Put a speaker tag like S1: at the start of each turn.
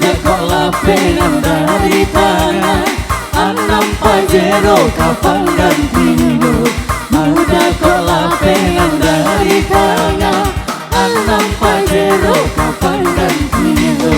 S1: Sekolah pengen dari tangan Anam pajero kapan dan kino Muda kolah pengen dari tangan Anam pajero kapan dan kino